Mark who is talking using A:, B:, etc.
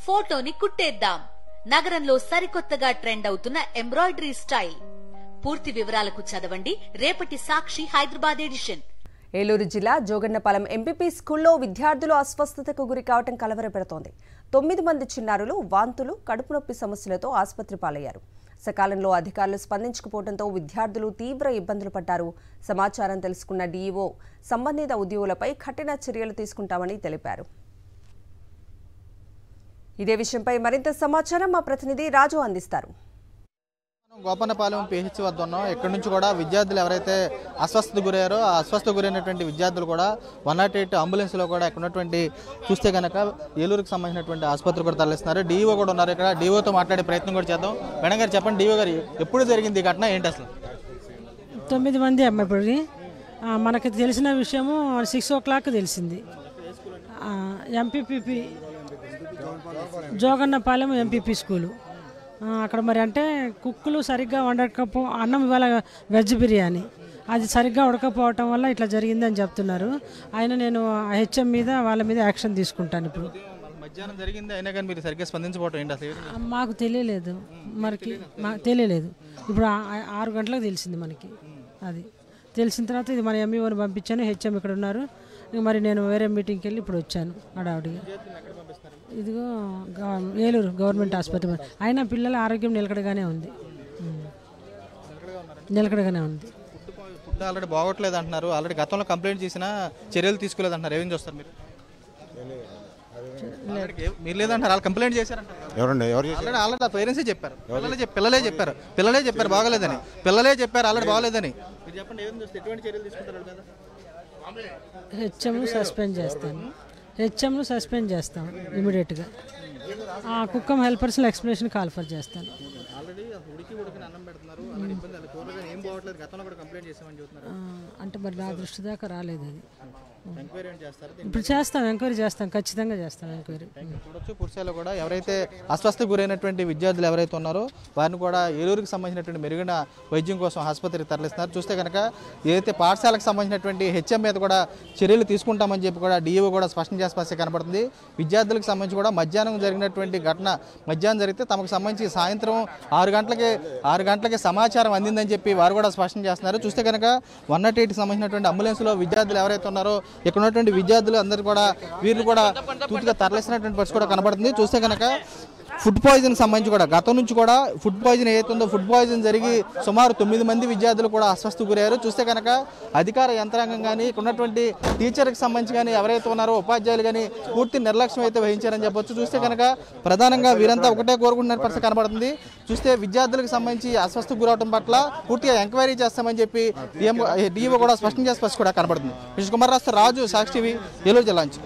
A: ఫోటోని కుట్టేద్దాం. నగరంలో సరికొత్తగా ట్రెండ్ అవుతున్న ఎంబ్రాయిడరీ స్టైల్. పూర్తి వివరాలకు చదవండి రేపటి సాక్షి హైదరాబాద్ ఎడిషన్.
B: ఏలూరు జిల్లా జోగన్నపాలెం ఎంపీపీ స్కూల్లో విద్యార్థులు అస్వస్థతకు గురి కావడం కలవరపెడుతోంది. 9 మంది చిన్నారులు వాంతులు, కడుపు నొప్పి సమస్యలతో ఆసుపత్రి పాలయ్యారు. సకాలంలో అధికారులు స్పందించకపోవడంతో విద్యార్థులు తీవ్ర ఇబ్బందులు పడ్డారు. సమాచారం తెలుసుకున్న డీఈఓ సంబంధిత ఉద్యోగులపై కఠిన చర్యలు తీసుకుంటామని తెలిపారు. ఇదే విషయంపై మరింత సమాచారం మా ప్రతినిధి రాజు అందిస్తారు.
C: గోపన్నపాలెం పిహెచ్ వద్ద ఉన్నాం. ఇక్కడి నుంచి కూడా విద్యార్థులు ఎవరైతే అస్వస్థత గురయ్యారో ఆ అస్వస్థత గురైనటువంటి విద్యార్థులు కూడా 108 అంబులెన్స్లో కూడా ఇక్కడ ఉన్నటువంటి చూస్తే కనుక ఏలూరుకు సంబంధించినటువంటి ఆసుపత్రి కూడా తరలిస్తున్నారు. డీఓ కూడా ఉన్నారు. ఇక్కడ డీఓతో మాట్లాడే ప్రయత్నం కూడా చేద్దాం. మేడం గారు చెప్పండి, డీఓ గారు ఎప్పుడు జరిగింది ఈ ఘటన, ఏంటి అసలు?
D: 9 మంది అమ్మాయి. మనకి తెలిసిన విషయము 6 o'clock తెలిసింది. ఎంపీపీ జోగన్నపాలెం ఎంపీపీ స్కూలు అక్కడ. మరి అంటే కుక్కులు సరిగ్గా వండకపో అన్నం ఇవాళ వెజ్ బిర్యానీ అది సరిగ్గా ఉడకపోవటం వల్ల ఇట్లా జరిగిందని చెప్తున్నారు. ఆయన నేను హెచ్ఎం మీద వాళ్ళ మీద యాక్షన్ తీసుకుంటాను. ఇప్పుడు
C: మధ్యాహ్నం జరిగింది అయినా కానీ మీరు సరిగ్గా స్పందించబోవటం ఏంటి అసలు?
D: మాకు తెలియలేదు, మాకు తెలియలేదు. ఇప్పుడు 6 గంటలకు తెలిసింది మనకి. అది తెలిసిన తర్వాత ఇది మన ఎంఈఓని పంపించాను. హెచ్ఎం ఇక్కడ ఉన్నారు. మరి నేను వేరే మీటింగ్కి వెళ్ళి ఇప్పుడు వచ్చాను హడావుడిగా. ఇదిగో ఏలూరు గవర్నమెంట్ ఆసుపత్రి. అయినా పిల్లల ఆరోగ్యం నిలకడగానే ఉంది.
C: ఫుడ్ ఆల్రెడీ బాగోట్లేదు అంటున్నారు. ఆల్రెడీ గతంలో కంప్లైంట్ చేసినా చర్యలు తీసుకోలేదు అంటున్నారు. ఏమేం చూస్తారు మీరు? మీరు లేదంటారు, వాళ్ళు కంప్లైంట్ చేశారంటారు. ఆల్రెడీ పేరెంట్సే చెప్పారు, పిల్లలే చెప్పారు బాగలేదని. పిల్లలే చెప్పారు ఆల్రెడీ బాగలేదని. మీరు చెప్పండి, ఏం చూస్తే ఎటువంటి చర్యలు తీసుకుంటారు కదా?
D: హెచ్ఎంను సస్పెండ్ చేస్తాం ఇమీడియట్గా. కుక్కం హెల్పర్స్ని ఎక్స్ప్లెనేషన్ కాల్ఫర్ చేస్తాను. అంటే మరి నా దృష్టి దాకా రాలేదు అది. ఇప్పుడు ఎంక్వైరీ చేస్తాం, ఖచ్చితంగా చేస్తాం ఎంక్వైరీ.
C: చూడొచ్చు, పురుషాలు కూడా ఎవరైతే అస్వస్థకు గురైనటువంటి విద్యార్థులు ఎవరైతే ఉన్నారో వారిని కూడా ఏలూరుకి సంబంధించినటువంటి మెరుగైన వైద్యం కోసం ఆసుపత్రికి తరలిస్తున్నారు. చూస్తే కనుక ఏదైతే పాఠశాలకు సంబంధించినటువంటి హెచ్ఎం మీద కూడా చర్యలు తీసుకుంటామని చెప్పి కూడా డీఈఓ కూడా స్పష్టం చేసే కనబడుతుంది. విద్యార్థులకు సంబంధించి కూడా మధ్యాహ్నం జరిగినటువంటి ఘటన మధ్యాహ్నం జరిగితే తమకు సంబంధించి సాయంత్రం 6 గంటలకే సమాచారం అందిందని చెప్పి వారు కూడా స్పష్టం చేస్తున్నారు. చూస్తే కనుక 108కి సంబంధించినటువంటి అంబులెన్స్లో విద్యార్థులు ఎవరైతే ఉన్నారో ఇక్కడ ఉన్నటువంటి విద్యార్థులు అందరూ కూడా వీళ్ళు కూడా పూర్తిగా తరలిసినటువంటి పరిస్థితి కూడా కనబడుతుంది. చూస్తే కనుక ఫుడ్ పాయిజన్ సంబంధించి కూడా గతం నుంచి కూడా ఫుడ్ పాయిజన్ ఏదైతుందో ఫుడ్ పాయిజన్ జరిగి సుమారు 9 మంది విద్యార్థులు కూడా అస్వస్థకు గురయ్యారు. చూస్తే కనుక అధికార యంత్రాంగం కానీ ఇక్కడ ఉన్నటువంటి టీచర్కి సంబంధించి కానీ ఎవరైతే ఉన్నారో ఉపాధ్యాయులు కానీ పూర్తి నిర్లక్ష్యం అయితే వహించారని చెప్పొచ్చు. చూస్తే కనుక ప్రధానంగా వీరంతా ఒకటే కోరుకుంటున్న పరిస్థితి కనబడుతుంది. చూస్తే విద్యార్థులకు సంబంధించి అస్వస్థకు గురవడం పట్ల పూర్తిగా ఎంక్వైరీ చేస్తామని చెప్పి డీఈఓ కూడా స్పష్టం చేసే పరిస్థితి కూడా కనబడుతుంది. కుమార్ రాజు, సాక్షి టీవీ, ఏలూరు జిల్లా నుంచి.